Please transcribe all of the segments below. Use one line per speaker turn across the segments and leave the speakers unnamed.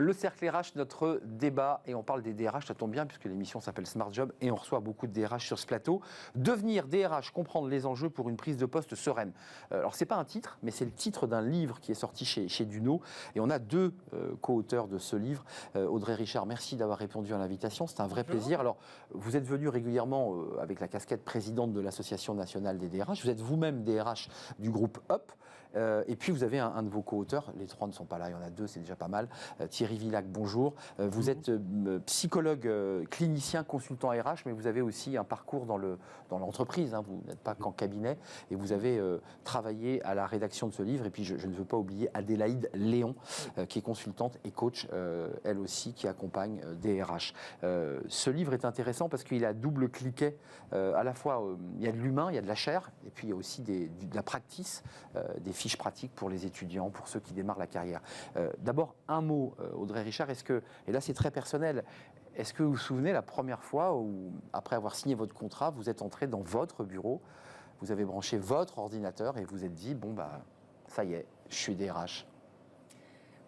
Le cercle RH, notre débat, et on parle des DRH, ça tombe bien puisque l'émission s'appelle Smart Job et on reçoit beaucoup de DRH sur ce plateau. Devenir DRH, comprendre les enjeux pour une prise de poste sereine. Alors c'est pas un titre, mais c'est le titre d'un livre qui est sorti chez Duno et on a deux co-auteurs de ce livre. Audrey Richard, merci d'avoir répondu à l'invitation, c'est un vrai plaisir. Alors vous êtes venu régulièrement avec la casquette présidente de l'Association nationale des DRH, vous êtes vous-même DRH du groupe UP. Et puis vous avez un de vos co-auteurs, les trois ne sont pas là, il y en a deux, c'est déjà pas mal. Thierry Villac, bonjour. Vous êtes psychologue, clinicien, consultant RH, mais vous avez aussi un parcours dans l'entreprise, hein, vous n'êtes pas qu'en cabinet, et vous avez travaillé à la rédaction de ce livre. Et puis je ne veux pas oublier Adélaïde Léon, qui est consultante et coach, elle aussi, qui accompagne des RH. Ce livre est intéressant parce qu'il a double cliquet, à la fois il y a de l'humain, il y a de la chair, et puis il y a aussi de la practice, des fiches pratiques pour les étudiants, pour ceux qui démarrent la carrière. D'abord, un mot, Audrey Richard, et là c'est très personnel, est-ce que vous vous souvenez la première fois où, après avoir signé votre contrat, vous êtes entré dans votre bureau, vous avez branché votre ordinateur et vous êtes dit, bon bah, ça y est, je suis DRH?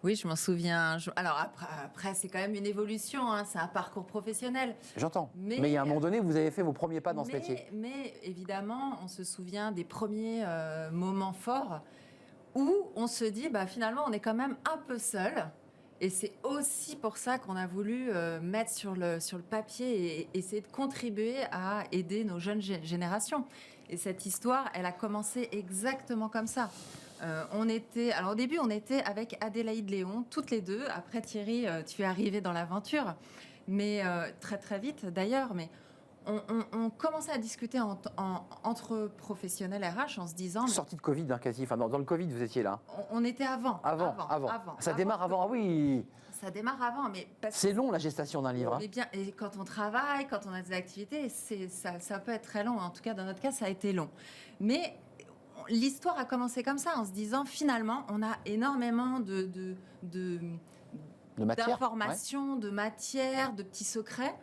Oui, je m'en souviens. Alors après, c'est quand même une évolution, hein, c'est un parcours professionnel.
J'entends. Mais il y a un moment donné, vous avez fait vos premiers pas dans ce métier.
Mais évidemment, on se souvient des premiers moments forts où on se dit, bah, finalement, on est quand même un peu seul. Et c'est aussi pour ça qu'on a voulu mettre sur le papier et essayer de contribuer à aider nos jeunes générations. Et cette histoire, elle a commencé exactement comme ça. Alors au début, on était avec Adélaïde Léon, toutes les deux. Après, Thierry, tu es arrivé dans l'aventure, mais très très vite d'ailleurs. Mais on commençait à discuter entre professionnels RH en se disant...
Sortie de Covid, hein, quasi. Enfin, dans le Covid, vous étiez là.
On était avant.
Ça démarre avant, ah oui.
Ça démarre avant, mais...
C'est long, la gestation d'un livre.
Mais bien, et quand on travaille, quand on a des activités, ça peut être très long. En tout cas, dans notre cas, ça a été long. Mais... l'histoire a commencé comme ça, en se disant finalement, on a énormément d'informations, de matière, de petits secrets.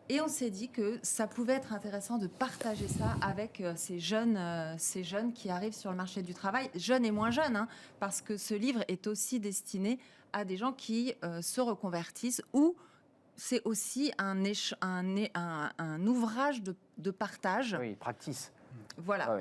Et on s'est dit que ça pouvait être intéressant de partager ça avec ces jeunes qui arrivent sur le marché du travail, jeunes et moins jeunes, hein, parce que ce livre est aussi destiné à des gens qui se reconvertissent ou c'est aussi un ouvrage de partage.
Oui, practice.
Voilà,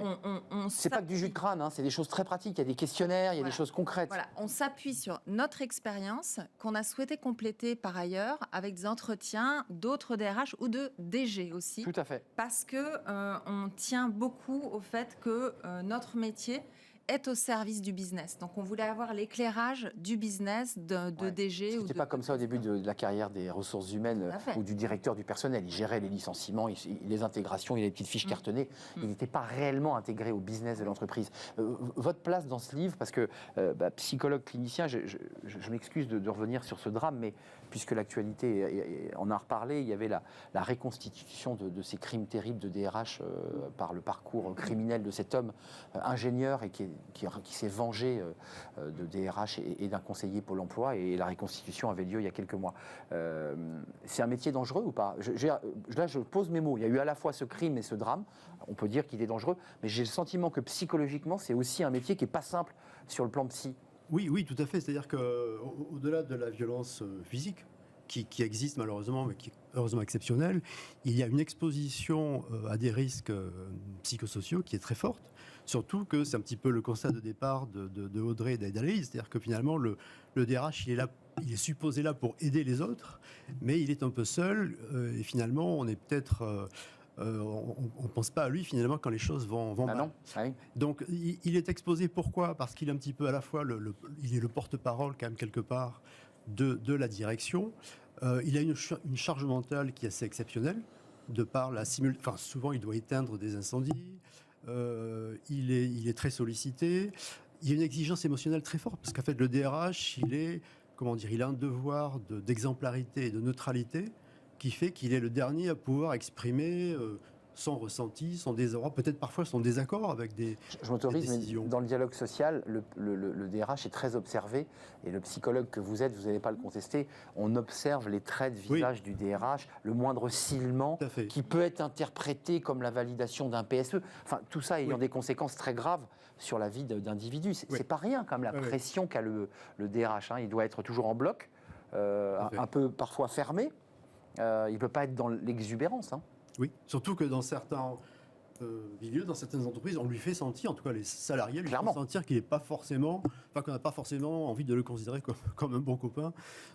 c'est pas que du jus de crâne, hein, c'est des choses très pratiques, il y a des questionnaires, il y a des choses concrètes.
Voilà, on s'appuie sur notre expérience qu'on a souhaité compléter par ailleurs avec des entretiens d'autres DRH ou de DG aussi.
Tout à fait.
Parce que on tient beaucoup au fait que notre métier est au service du business. Donc on voulait avoir l'éclairage du business de DG.
C'était pas comme ça au début de la carrière des ressources humaines ou du directeur du personnel. Il gérait les licenciements, les intégrations, il avait des petites fiches cartonnées. Il n'était pas réellement intégré au business de l'entreprise. Votre place dans ce livre, parce que psychologue clinicien, je m'excuse de revenir sur ce drame, mais puisque l'actualité en a reparlé, il y avait la reconstitution de ces crimes terribles de DRH par le parcours criminel de cet homme ingénieur et qui s'est vengé de DRH et d'un conseiller Pôle emploi, et la reconstitution avait lieu il y a quelques mois. C'est un métier dangereux ou pas? Là, je pose mes mots. Il y a eu à la fois ce crime et ce drame. On peut dire qu'il est dangereux, mais j'ai le sentiment que psychologiquement, c'est aussi un métier qui n'est pas simple sur le plan psy.
Oui, tout à fait. C'est-à-dire qu'au-delà de la violence physique, qui existe malheureusement, mais qui est heureusement exceptionnelle, il y a une exposition à des risques psychosociaux qui est très forte. Surtout que c'est un petit peu le constat de départ de Audrey et d'Adélaïde, c'est-à-dire que finalement le DRH il est supposé là pour aider les autres, mais il est un peu seul et finalement on est peut-être on pense pas à lui finalement quand les choses vont mal.
Non. Oui.
Donc il est exposé, pourquoi? Parce qu'il est un petit peu à la fois il est le porte-parole quand même quelque part de la direction. Il a une charge mentale qui est assez exceptionnelle de par souvent il doit éteindre des incendies. Il est très sollicité. Il y a une exigence émotionnelle très forte parce qu'en fait le DRH il a un devoir d'exemplarité et de neutralité qui fait qu'il est le dernier à pouvoir exprimer son ressenti, son désarroi, peut-être parfois son désaccord avec des décisions.
Je m'autorise, mais dans le dialogue social, le DRH est très observé, et le psychologue que vous êtes, vous n'allez pas le contester, on observe les traits de visage du DRH, le moindre silement qui peut être interprété comme la validation d'un PSE, enfin tout ça ayant des conséquences très graves sur la vie d'individus. C'est pas rien quand même la pression qu'a le DRH, hein. Il doit être toujours en bloc,
Tout à fait.
un peu parfois fermé. Il ne peut pas être dans l'exubérance. Hein.
Oui, surtout que dans certains milieux, dans certaines entreprises, on lui fait sentir, en tout cas les salariés lui
Clairement.
font sentir qu'il est pas forcément, enfin qu'on n'a pas forcément envie de le considérer comme un bon copain.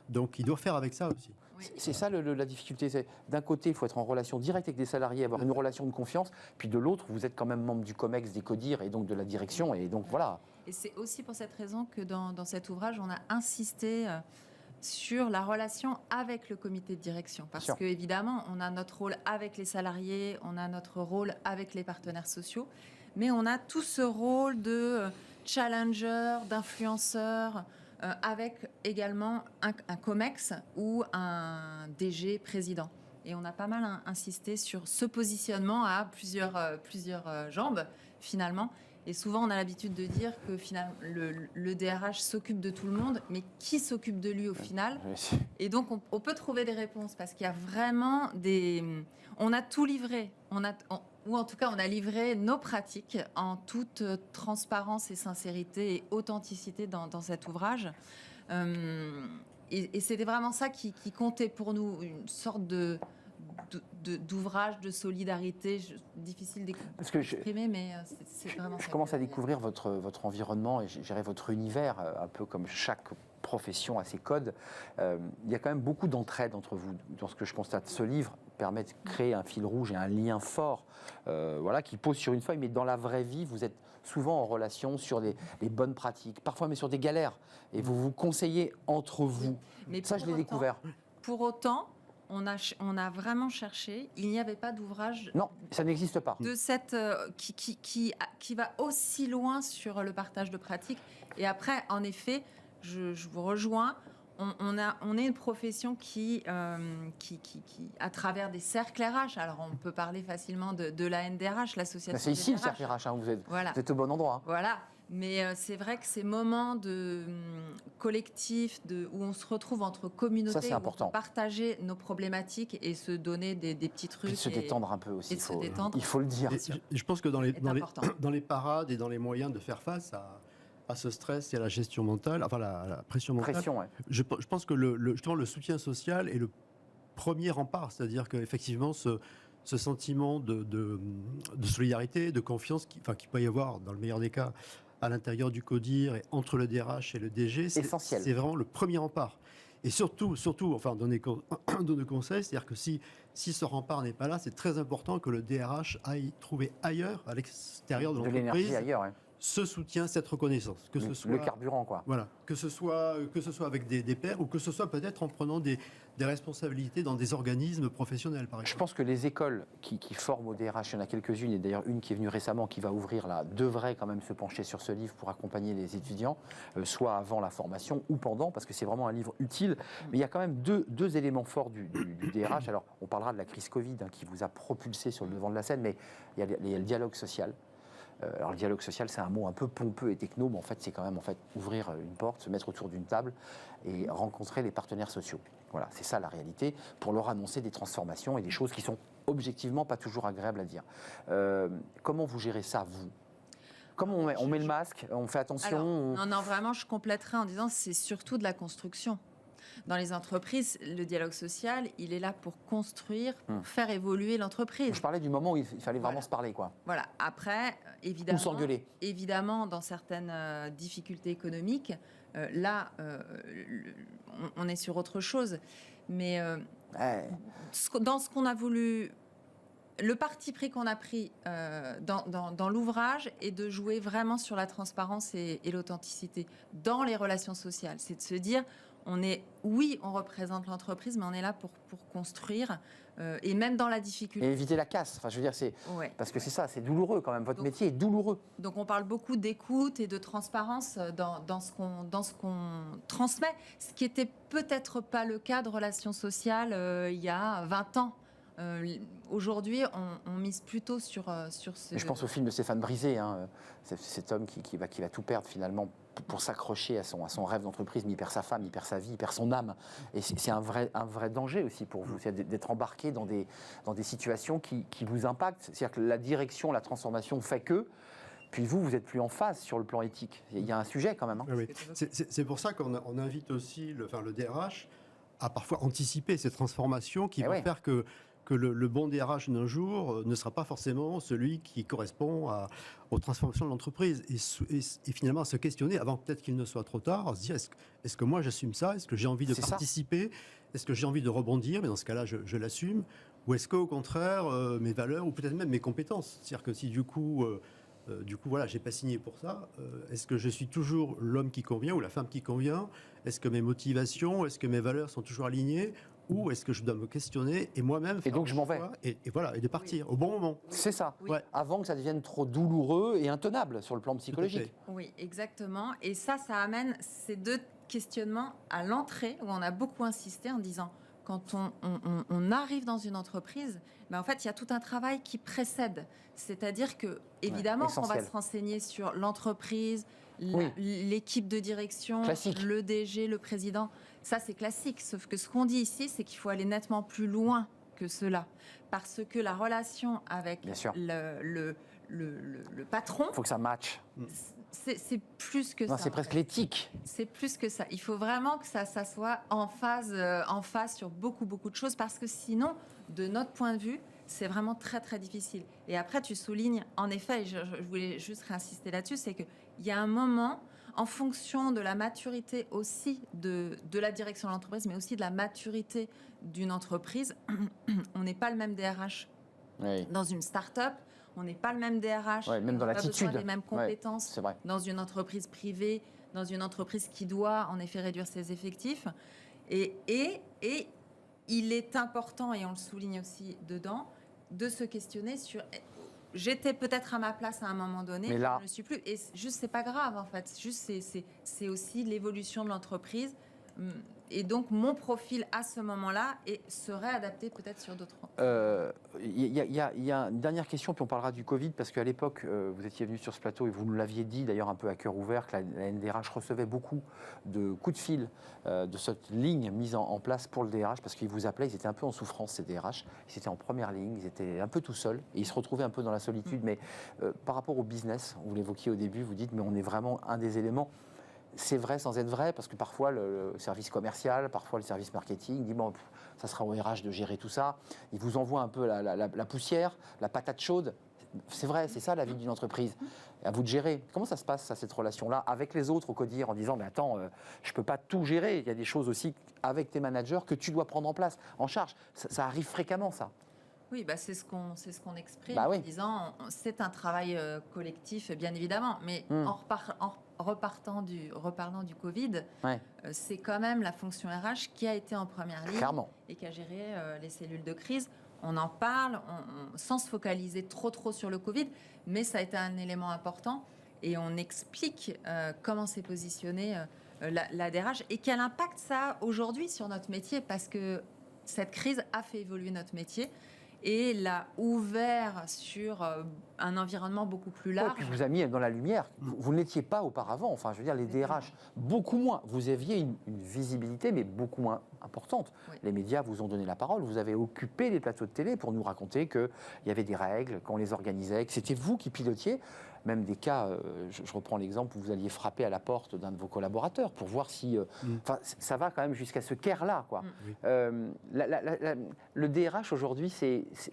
Donc il doit faire avec ça aussi.
Oui.
C'est ça la difficulté. C'est d'un côté, il faut être en relation directe avec des salariés, avoir une relation de confiance. Puis de l'autre, vous êtes quand même membre du COMEX, des CODIR et donc de la direction. Et donc voilà.
Et c'est aussi pour cette raison que dans cet ouvrage, on a insisté sur la relation avec le comité de direction. Parce
Sûr.
qu'évidemment, on a notre rôle avec les salariés, on a notre rôle avec les partenaires sociaux, mais on a tout ce rôle de challenger, d'influenceur, avec également un COMEX ou un DG président. Et on a pas mal insisté sur ce positionnement à plusieurs jambes, finalement. Et souvent, on a l'habitude de dire que finalement, le DRH s'occupe de tout le monde, mais qui s'occupe de lui au final? Et donc, on peut trouver des réponses parce qu'il y a vraiment des... On a tout livré, ou en tout cas, on a livré nos pratiques en toute transparence et sincérité et authenticité dans cet ouvrage. Et c'était vraiment ça qui comptait pour nous, une sorte d'ouvrage de solidarité, difficile d'exprimer, mais c'est vraiment ça.
Je commence à découvrir votre environnement et gérer votre univers, un peu comme chaque profession a ses codes. Il y a quand même beaucoup d'entraide entre vous. Dans ce que je constate, ce livre permet de créer un fil rouge et un lien fort voilà, qui pose sur une feuille, mais dans la vraie vie, vous êtes souvent en relation sur les bonnes pratiques, parfois mais sur des galères, et vous vous conseillez entre vous.
Mais
ça, je l'ai découvert.
Pour autant, on a vraiment cherché, il n'y avait pas d'ouvrage
Non, ça n'existe pas.
de cette, qui va aussi loin sur le partage de pratiques. Et après, en effet, je vous rejoins, on est une profession qui, à travers des cercles RH, alors on peut parler facilement de la NDRH, l'association
C'est ici
des
le cercle RH, hein, vous
Voilà.
êtes au bon endroit. Hein.
Voilà. Mais c'est vrai que ces moments de collectif, où on se retrouve entre communautés,
Ça, c'est
où
important.
on peut partager nos problématiques et se donner des petits trucs.
Puis de se détendre un peu aussi,
et de se détendre.
il faut le dire.
Et je pense que dans
important.
dans les parades et dans les moyens de faire face à ce stress et à la gestion mentale, enfin la pression mentale,
Pression, ouais.
je pense que justement le soutien social est le premier rempart, c'est-à-dire qu'effectivement ce sentiment de solidarité, de confiance qu'il peut y avoir dans le meilleur des cas à l'intérieur du CODIR et entre le DRH et le DG,
Essentiel.
c'est vraiment le premier rempart. Et surtout, enfin, donner conseil, c'est-à-dire que si ce rempart n'est pas là, c'est très important que le DRH aille trouver ailleurs, à l'extérieur de
l'énergie
l'entreprise,
ailleurs, ouais.
ce soutien, cette reconnaissance. Que ce soit,
le carburant, quoi.
voilà, que ce soit avec des pairs ou que ce soit peut-être en prenant des responsabilités dans des organismes professionnels, par
Je
exemple.
pense que les écoles qui forment au DRH, il y en a quelques-unes, et d'ailleurs une qui est venue récemment, qui va ouvrir là, devrait quand même se pencher sur ce livre pour accompagner les étudiants, soit avant la formation ou pendant, parce que c'est vraiment un livre utile. Mais il y a quand même deux éléments forts du DRH. Alors, on parlera de la crise Covid hein, qui vous a propulsé sur le devant de la scène, mais il y a le dialogue social. Alors le dialogue social, c'est un mot un peu pompeux et techno, mais en fait, c'est quand même ouvrir une porte, se mettre autour d'une table et rencontrer les partenaires sociaux. Voilà, c'est ça la réalité, pour leur annoncer des transformations et des choses qui sont objectivement pas toujours agréables à dire. Comment vous gérez ça, vous ? Comment on met le masque, on fait attention
Alors, non, vraiment, je compléterai en disant c'est surtout de la construction. Dans les entreprises, le dialogue social, il est là pour construire, pour faire évoluer l'entreprise.
Je parlais du moment où il fallait vraiment
Voilà.
se parler, quoi.
Voilà. Après,
Ou s'engueuler.
évidemment, dans certaines difficultés économiques, là, on est sur autre chose. Mais
Ouais.
dans ce qu'on a voulu, le parti pris qu'on a pris dans l'ouvrage est de jouer vraiment sur la transparence et l'authenticité dans les relations sociales. C'est de se dire, on représente l'entreprise, mais on est là pour construire, et même dans la difficulté.
Et éviter la casse. Enfin, je veux dire,
Ouais.
parce que c'est ça, c'est douloureux quand même. Votre
Donc-
métier est douloureux.
Donc on parle beaucoup d'écoute et de transparence dans ce qu'on transmet, ce qui était peut-être pas le cas de relations sociales il y a 20 ans. Aujourd'hui, on mise plutôt sur ce...
Et je pense au film de Stéphane Brisé, hein, cet homme qui va tout perdre finalement pour s'accrocher à son rêve d'entreprise, mais il perd sa femme, il perd sa vie, il perd son âme. Et c'est un vrai danger aussi pour vous, c'est d'être embarqué dans des situations qui vous impactent. C'est-à-dire que la direction, la transformation fait que, puis vous êtes plus en phase sur le plan éthique. Il y a un sujet quand même. Hein.
Oui. C'est pour ça qu'on invite aussi le DRH à parfois anticiper ces transformations qui vont
ouais.
faire que le bon DRH d'un jour ne sera pas forcément celui qui correspond aux transformations de l'entreprise. Et finalement, à se questionner, avant peut-être qu'il ne soit trop tard, à se dire, est-ce que moi j'assume ça? Est-ce que j'ai envie de
C'est ça.
participer? Est-ce que j'ai envie de rebondir? Mais dans ce cas-là, je l'assume. Ou est-ce qu'au contraire, mes valeurs, ou peut-être même mes compétences, c'est-à-dire que si du coup, voilà, j'ai pas signé pour ça, est-ce que je suis toujours l'homme qui convient ou la femme qui convient? Est-ce que mes motivations, est-ce que mes valeurs sont toujours alignées? Ou est-ce que je dois me questionner et moi-même faire
donc,
le
je m'en vais.
choix et voilà, et de partir au bon moment?
C'est ça.
Oui.
Ouais.
Avant que ça devienne trop douloureux et intenable sur le plan psychologique.
Oui, exactement. Et ça amène ces deux questionnements à l'entrée, où on a beaucoup insisté en disant, quand on arrive dans une entreprise, en fait, il y a tout un travail qui précède. C'est-à-dire que, évidemment, on va
essentiel.
se renseigner sur l'entreprise,
Oui.
l'équipe de direction,
Classique.
le DG, le président. Ça, c'est classique. Sauf que ce qu'on dit ici, c'est qu'il faut aller nettement plus loin que cela. Parce que la relation avec
Bien sûr.
le patron,
Il faut que ça matche.
c'est plus que
Non,
ça.
c'est presque l'éthique.
C'est plus que ça. Il faut vraiment que ça soit en phase sur beaucoup de choses, parce que sinon, de notre point de vue, c'est vraiment très très difficile. Et après, tu soulignes, en effet, et je voulais juste réinsister là-dessus, c'est qu'il y a un moment, en fonction de la maturité aussi de la direction de l'entreprise, mais aussi de la maturité d'une entreprise, on n'est pas le même DRH
Oui.
dans une start-up. On n'est pas le même DRH,
Ouais, même dans
on n'a pas
l'attitude.
besoin des mêmes compétences
C'est vrai.
dans une entreprise privée, dans une entreprise qui doit en effet réduire ses effectifs. Et il est important, et on le souligne aussi dedans, de se questionner sur... J'étais peut-être à ma place à un moment donné,
Mais là-
je ne le suis plus. Et juste, c'est pas grave en fait. Juste, c'est aussi l'évolution de l'entreprise. Et donc, mon profil à ce moment-là serait adapté peut-être sur d'autres.
Il y a une dernière question, puis on parlera du Covid, parce qu'à l'époque, vous étiez venu sur ce plateau et vous nous l'aviez dit, d'ailleurs un peu à cœur ouvert, que la NDRH recevait beaucoup de coups de fil de cette ligne mise en place pour le DRH, parce qu'ils vous appelaient, ils étaient un peu en souffrance, ces DRH. Ils étaient en première ligne, ils étaient un peu tout seuls, et ils se retrouvaient un peu dans la solitude. Mais par rapport au business, vous l'évoquiez au début, vous dites, mais on est vraiment un des éléments. C'est vrai sans être vrai, parce que parfois le service commercial, parfois le service marketing dit bon, ça sera au RH de gérer tout ça. Il vous envoie un peu la poussière, la patate chaude. C'est vrai, c'est ça la vie d'une entreprise. À vous de gérer. Comment ça se passe, ça, cette relation-là, avec les autres au CODIR, en disant mais attends, je ne peux pas tout gérer. Il y a des choses aussi avec tes managers que tu dois prendre en place, en charge. Ça arrive fréquemment, ça.
Oui, c'est ce qu'on exprime
Bah oui.
en disant c'est un travail collectif, bien évidemment, mais en repartant du Covid,
Ouais.
c'est quand même la fonction RH qui a été en première ligne
Clairement.
et qui a géré les cellules de crise. On en parle sans se focaliser trop sur le Covid, mais ça a été un élément important et on explique comment s'est positionnée la DRH et quel impact ça a aujourd'hui sur notre métier, parce que cette crise a fait évoluer notre métier et l'a ouvert sur un environnement beaucoup plus
Ouais,
large.
puis vous a mis dans la lumière. Vous ne l'étiez pas auparavant. Enfin, je veux dire, les DRH, beaucoup moins. Vous aviez une visibilité, mais beaucoup moins importante.
Oui.
Les médias vous ont donné la parole. Vous avez occupé les plateaux de télé pour nous raconter qu'il y avait des règles, qu'on les organisait, que c'était vous qui pilotiez. Même des cas, je reprends l'exemple où vous alliez frapper à la porte d'un de vos collaborateurs pour voir si... Enfin, ça va quand même jusqu'à ce caire-là, quoi.
Oui.
Le DRH aujourd'hui,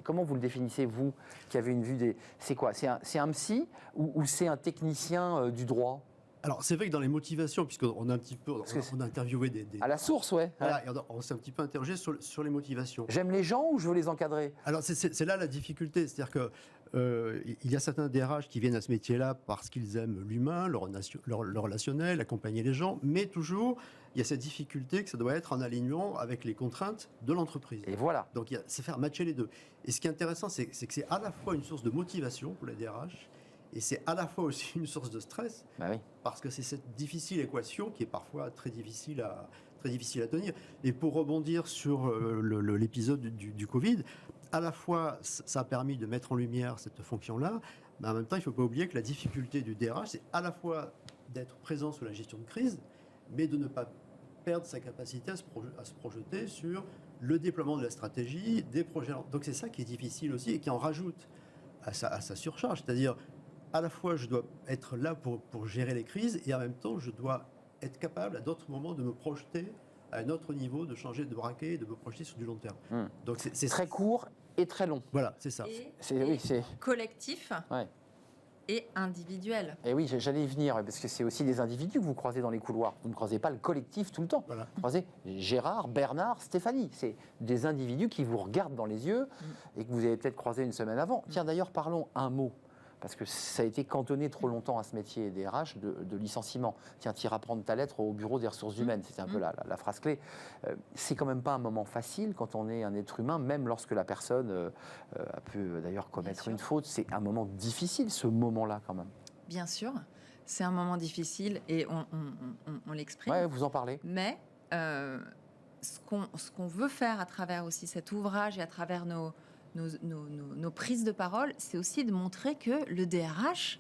comment vous le définissez, vous, qui avez une vue des... C'est quoi? C'est un psy ou c'est un technicien du droit?
Alors, c'est vrai que dans les motivations, puisqu'on a un petit peu, on a interviewé des
À la source, ouais.
voilà, et on s'est un petit peu interrogé sur les motivations.
J'aime les gens ou je veux les encadrer?
Alors, c'est là la difficulté, c'est-à-dire que il y a certains DRH qui viennent à ce métier-là parce qu'ils aiment l'humain, le relationnel, accompagner les gens, mais toujours, il y a cette difficulté que ça doit être en alignement avec les contraintes de l'entreprise.
Et voilà.
Donc, c'est faire matcher les deux. Et ce qui est intéressant, c'est que c'est à la fois une source de motivation pour les DRH, et c'est à la fois aussi une source de stress,
Bah oui.
parce que c'est cette difficile équation qui est parfois très difficile à tenir. Et pour rebondir sur l'épisode du Covid, à la fois, ça a permis de mettre en lumière cette fonction-là, mais en même temps, il ne faut pas oublier que la difficulté du DRH, c'est à la fois d'être présent sur la gestion de crise, mais de ne pas perdre sa capacité à se projeter sur le déploiement de la stratégie, des projets. Donc c'est ça qui est difficile aussi et qui en rajoute à sa surcharge. C'est-à-dire, à la fois, je dois être là pour gérer les crises et en même temps, je dois être capable à d'autres moments de me projeter à un autre niveau, de changer de braquet et de me projeter sur du long terme. Donc
C'est très court et très long.
Voilà, c'est ça.
Et collectif
Ouais.
et individuel.
Et oui, j'allais y venir, parce que c'est aussi des individus que vous croisez dans les couloirs. Vous ne croisez pas le collectif tout le temps.
Voilà.
Vous croisez Gérard, Bernard, Stéphanie. C'est des individus qui vous regardent dans les yeux et que vous avez peut-être croisé une semaine avant. Tiens, d'ailleurs, parlons un mot. Parce que ça a été cantonné trop longtemps à ce métier des RH de licenciement. Tiens, tu iras prendre ta lettre au bureau des ressources humaines. C'est un peu la phrase clé. C'est quand même pas un moment facile quand on est un être humain, même lorsque la personne a pu d'ailleurs commettre une faute. C'est un moment difficile, ce moment-là, quand même.
Bien sûr, c'est un moment difficile et on l'exprime.
Ouais, vous en parlez.
Mais ce qu'on veut faire à travers aussi cet ouvrage et à travers nos prises de parole, c'est aussi de montrer que le DRH,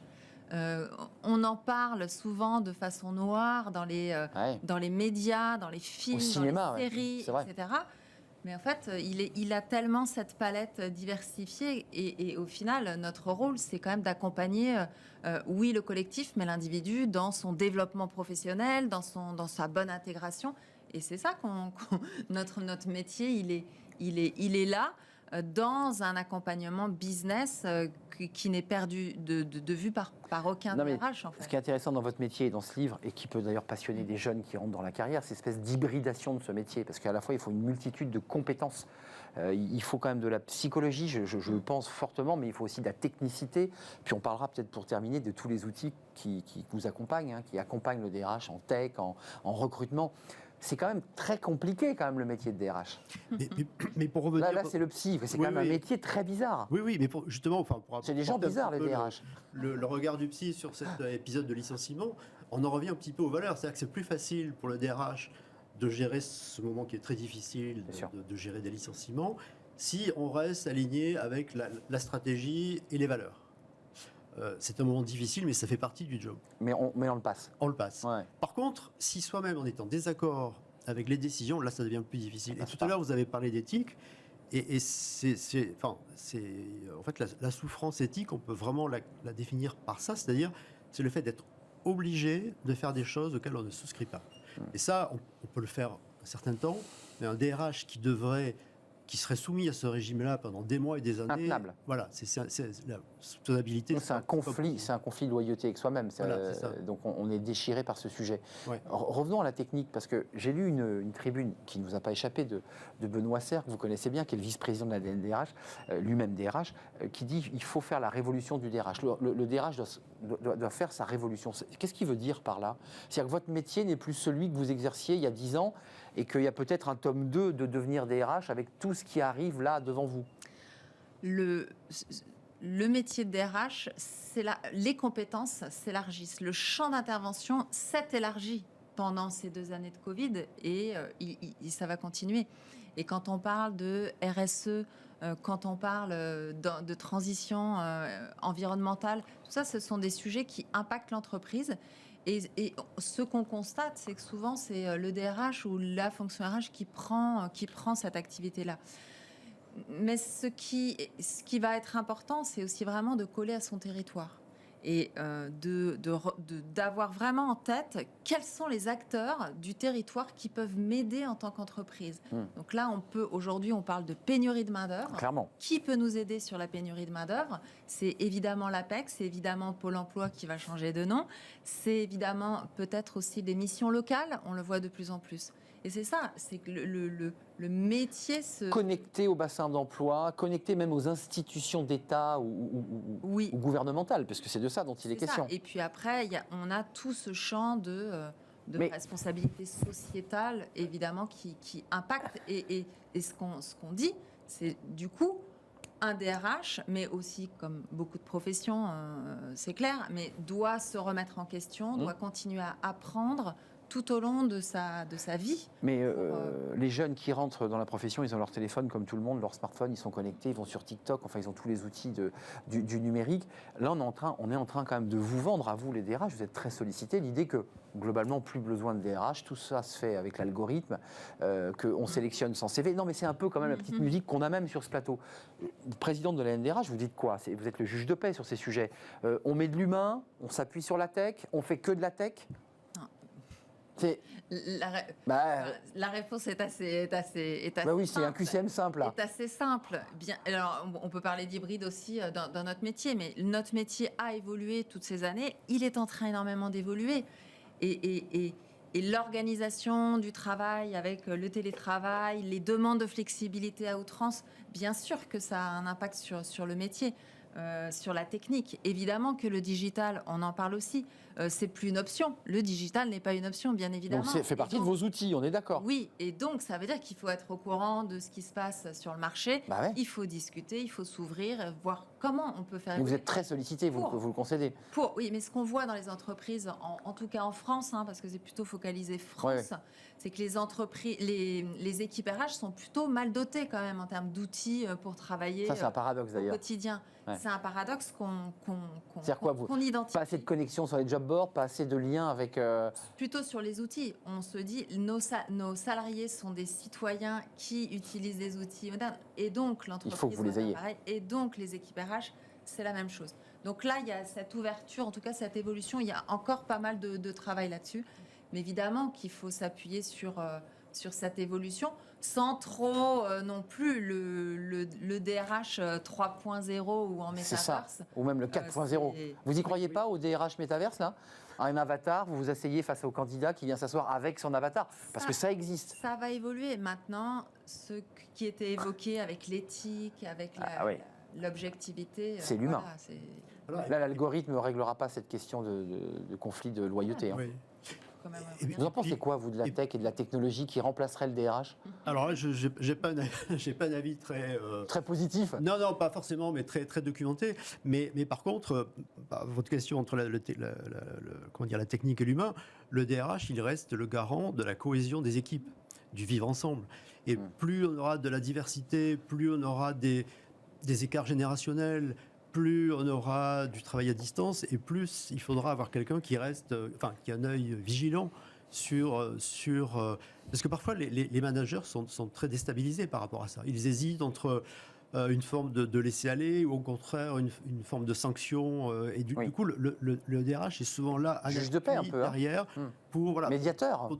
on en parle souvent de façon noire dans les médias, dans les films,
cinéma,
dans les séries,
c'est vrai.
etc. Mais en fait, il a tellement cette palette diversifiée et au final, notre rôle, c'est quand même d'accompagner, oui, le collectif, mais l'individu dans son développement professionnel, dans sa bonne intégration. Et c'est ça notre métier, il est là dans un accompagnement business qui n'est perdu de vue par aucun DRH, en fait.
Ce qui est intéressant dans votre métier et dans ce livre, et qui peut d'ailleurs passionner des jeunes qui rentrent dans la carrière, c'est cette espèce d'hybridation de ce métier, parce qu'à la fois, il faut une multitude de compétences. Il faut quand même de la psychologie, je le pense fortement, mais il faut aussi de la technicité. Puis on parlera peut-être pour terminer de tous les outils qui vous accompagnent, qui accompagnent le DRH en tech, en recrutement. C'est quand même très compliqué, quand même, le métier de DRH.
Mais pour revenir...
Là c'est le psy, c'est quand même un métier très bizarre.
Oui, mais justement...
C'est des gens bizarres, les DRH.
Le regard du psy sur cet épisode de licenciement, on en revient un petit peu aux valeurs. C'est-à-dire que c'est plus facile pour le DRH de gérer ce moment qui est très difficile, de gérer des licenciements, si on reste aligné avec la stratégie et les valeurs. C'est un moment difficile, mais ça fait partie du job.
Mais on le passe.
On le passe.
Ouais.
Par contre, si soi-même on est en désaccord avec les décisions, là ça devient plus difficile. Et tout à l'heure, vous avez parlé d'éthique, et en fait, la souffrance éthique, on peut vraiment la définir par ça, c'est-à-dire c'est le fait d'être obligé de faire des choses auxquelles on ne souscrit pas. Et ça, on peut le faire un certain temps, mais un DRH qui serait soumis à ce régime-là pendant des mois et des années.
Intenable.
Voilà, c'est la soutenabilité.
C'est un conflit de loyauté avec soi-même.
Voilà, c'est ça.
Donc on est déchiré par ce sujet.
Ouais.
Revenons à la technique, parce que j'ai lu une tribune qui ne nous a pas échappé de Benoît Serre, que vous connaissez bien, qui est le vice-président de la DRH, lui-même DRH, qui dit qu'il faut faire la révolution du DRH. Le DRH doit faire sa révolution. Qu'est-ce qu'il veut dire par là? C'est-à-dire que votre métier n'est plus celui que vous exerciez il y a 10 ans, et qu'il y a peut-être un tome 2 de devenir DRH avec tout ce qui arrive là devant vous.
Le métier de DRH, les compétences s'élargissent. Le champ d'intervention s'est élargi pendant ces 2 années de Covid et ça va continuer. Et quand on parle de RSE, quand on parle de transition environnementale, tout ça, ce sont des sujets qui impactent l'entreprise. Et ce qu'on constate, c'est que souvent, c'est le DRH ou la fonction RH qui prend cette activité-là. Mais ce qui va être important, c'est aussi vraiment de coller à son territoire et d'avoir vraiment en tête quels sont les acteurs du territoire qui peuvent m'aider en tant qu'entreprise. Donc là, aujourd'hui, on parle de pénurie de main-d'œuvre.
Clairement.
Qui peut nous aider sur la pénurie de main-d'œuvre? C'est évidemment l'APEC, c'est évidemment Pôle emploi qui va changer de nom, c'est évidemment peut-être aussi des missions locales, on le voit de plus en plus. Et c'est ça, c'est que le métier
connecté au bassin d'emploi, connecté même aux institutions d'État ou gouvernementales, parce que c'est de ça dont il est question.
Ça. Et puis après, on a tout ce champ de responsabilité sociétale, évidemment, qui impacte. Et ce qu'on dit, c'est du coup un DRH, mais aussi, comme beaucoup de professions, c'est clair, mais doit se remettre en question, doit continuer à apprendre tout au long de sa vie.
Mais les jeunes qui rentrent dans la profession, ils ont leur téléphone comme tout le monde, leur smartphone, ils sont connectés, ils vont sur TikTok, enfin ils ont tous les outils du numérique. Là, on est en train quand même de vous vendre, à vous les DRH, vous êtes très sollicités, l'idée que globalement, plus besoin de DRH, tout ça se fait avec l'algorithme, qu'on sélectionne sans CV. Non, mais c'est un peu quand même la petite musique qu'on a même sur ce plateau. Présidente de la NDRH, vous dites quoi? Vous êtes le juge de paix sur ces sujets. On met de l'humain, on s'appuie sur la tech, on fait que de la tech? C'est...
La, ré-
Bah,
la réponse est assez
bah oui, c'est un
simple.
QCM simple, là.
Est assez simple. Bien, alors, on peut parler d'hybride aussi dans notre métier, mais notre métier a évolué toutes ces années. Il est en train énormément d'évoluer. Et l'organisation du travail avec le télétravail, les demandes de flexibilité à outrance, bien sûr que ça a un impact sur le métier, sur la technique. Évidemment que le digital, on en parle aussi, c'est plus une option. Le digital n'est pas une option, bien évidemment.
Donc, ça fait partie
Et donc,
de vos outils, on est d'accord.
oui, et donc ça veut dire qu'il faut être au courant de ce qui se passe sur le marché.
Bah ouais.
Il faut discuter, il faut s'ouvrir, voir comment on peut faire.
Mais vous
évoluer.
êtes très sollicité, vous le concédez.
Oui, mais ce qu'on voit dans les entreprises, en tout cas en France, parce que c'est plutôt focalisé France,
Ouais.
c'est que les entreprises, les équipes RH sont plutôt mal dotées quand même en termes d'outils pour travailler
Ça, c'est un paradoxe
au
d'ailleurs.
quotidien.
Ouais.
C'est un paradoxe
C'est-à-dire quoi, vous
qu'on identifie.
Pas assez de connexion sur les job boards, pas assez de liens avec...
Plutôt sur les outils. On se dit, nos salariés sont des citoyens qui utilisent des outils modernes. Et donc, l'entreprise
Il faut que vous les
moderne,
ayez.
pareil. Et donc, les équipes RH, c'est la même chose. Donc là, il y a cette ouverture, en tout cas cette évolution. Il y a encore pas mal de travail là-dessus. Mais évidemment qu'il faut s'appuyer sur cette évolution sans trop non plus le DRH 3.0 ou en
C'est ça,
métaverse.
ou même le 4.0. Vous y croyez
Oui.
pas au DRH métaverse, là? Un avatar, vous vous asseyez face au candidat qui vient s'asseoir avec son avatar. Parce que ça existe.
Ça va évoluer. Maintenant, ce qui était évoqué avec l'éthique, avec
Ah oui.
l'objectivité,
C'est l'humain.
voilà, c'est
Voilà.
Là, l'algorithme ne réglera pas cette question de conflit de loyauté. hein.
Oui.
quand même
Et-
Vous en pensez quoi, vous, de la tech et de la technologie qui remplacerait le DRH?
Alors là, je n'ai pas, j'ai pas un avis très...
Très positif.
Non, non, pas forcément, mais très, très documenté. Mais par contre, votre question entre comment dire, la technique et l'humain, le DRH, il reste le garant de la cohésion des équipes, du vivre ensemble. Et plus on aura de la diversité, plus on aura des écarts générationnels, plus on aura du travail à distance, et plus il faudra avoir quelqu'un qui reste, qui a un œil vigilant parce que parfois les managers sont très déstabilisés par rapport à ça. Ils hésitent entre une forme de laisser aller ou au contraire une forme de sanction. Et du coup, le DRH est souvent là à
Juge de paix un peu, hein.
derrière pour
Médiateur.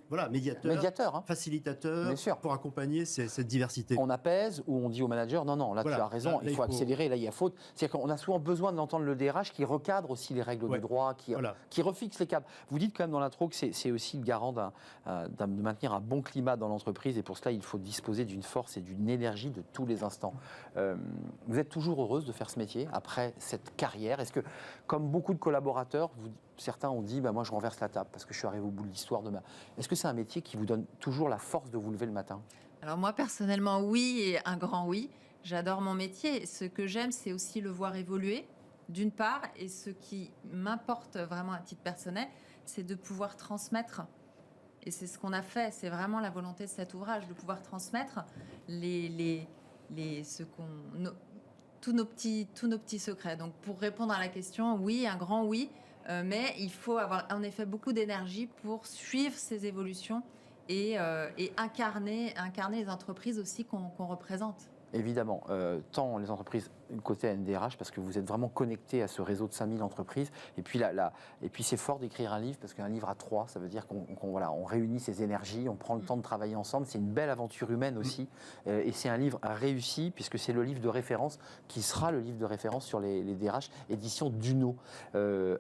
médiateur,
Hein.
facilitateur,
Bien sûr.
pour accompagner cette diversité.
On apaise ou on dit au manager non, non, là
Voilà.
tu as raison,
Là,
il
il
faut
faut-
accélérer, là il y a faute. C'est-à-dire qu'on a souvent besoin d'entendre le DRH qui recadre aussi les règles
Ouais.
de droit,
Voilà.
qui refixe les cadres. Vous dites quand même dans l'intro que c'est aussi le garant de maintenir un bon climat dans l'entreprise et pour cela il faut disposer d'une force et d'une énergie de tous les instants. Vous êtes toujours heureuse de faire ce métier après cette carrière? Est-ce que, comme beaucoup de collaborateurs, certains ont dit moi je renverse la table parce que je suis arrivé au bout de l'histoire de ma... Est-ce que c'est un métier qui vous donne toujours la force de vous lever le matin?
Alors moi, personnellement, oui, et un grand oui. J'adore mon métier. Ce que j'aime, c'est aussi le voir évoluer, d'une part. Et ce qui m'importe vraiment à titre personnel, c'est de pouvoir transmettre. Et c'est ce qu'on a fait. C'est vraiment la volonté de cet ouvrage, de pouvoir transmettre tous nos petits secrets. Donc pour répondre à la question, oui, un grand oui. Mais il faut avoir en effet beaucoup d'énergie pour suivre ces évolutions et incarner les entreprises aussi qu'on représente.
Évidemment, tant les entreprises côté NDRH, parce que vous êtes vraiment connecté à ce réseau de 5000 entreprises, et puis, et puis c'est fort d'écrire un livre, parce qu'un livre à 3, ça veut dire on réunit ses énergies, on prend le temps de travailler ensemble, c'est une belle aventure humaine aussi, et c'est un livre réussi, puisque c'est le livre de référence, qui sera le livre de référence sur les DRH, édition Duno.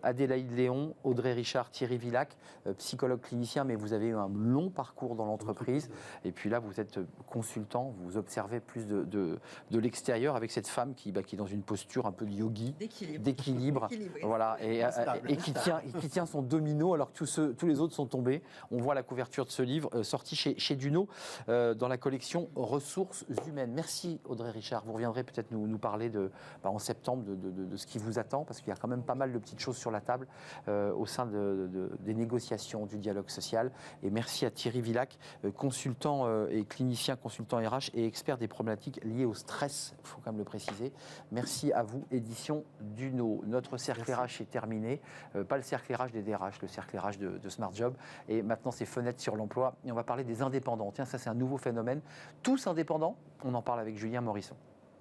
Adélaïde Léon, Audrey Richard, Thierry Villac, psychologue clinicien, mais vous avez eu un long parcours dans l'entreprise, et puis là vous êtes consultant, vous observez plus de l'extérieur avec cette femme qui est dans une posture un peu de yogi, d'équilibre, voilà, et qui tient son domino alors que tous les autres sont tombés. On voit la couverture de ce livre sorti chez Duno dans la collection Ressources humaines. Merci Audrey Richard. Vous reviendrez peut-être nous parler en septembre de ce qui vous attend, parce qu'il y a quand même pas mal de petites choses sur la table au sein des négociations, du dialogue social. Et merci à Thierry Villac, consultant et clinicien, consultant RH et expert des problématiques liées au stress, il faut quand même le préciser. Merci à vous, édition Duno. Notre cercle RH est terminé. Pas le cercle RH des DRH, le cercle RH de Smart Job. Et maintenant, c'est fenêtre sur l'emploi. Et on va parler des indépendants. Tiens, ça, c'est un nouveau phénomène. Tous indépendants, on en parle avec Julien Morisson.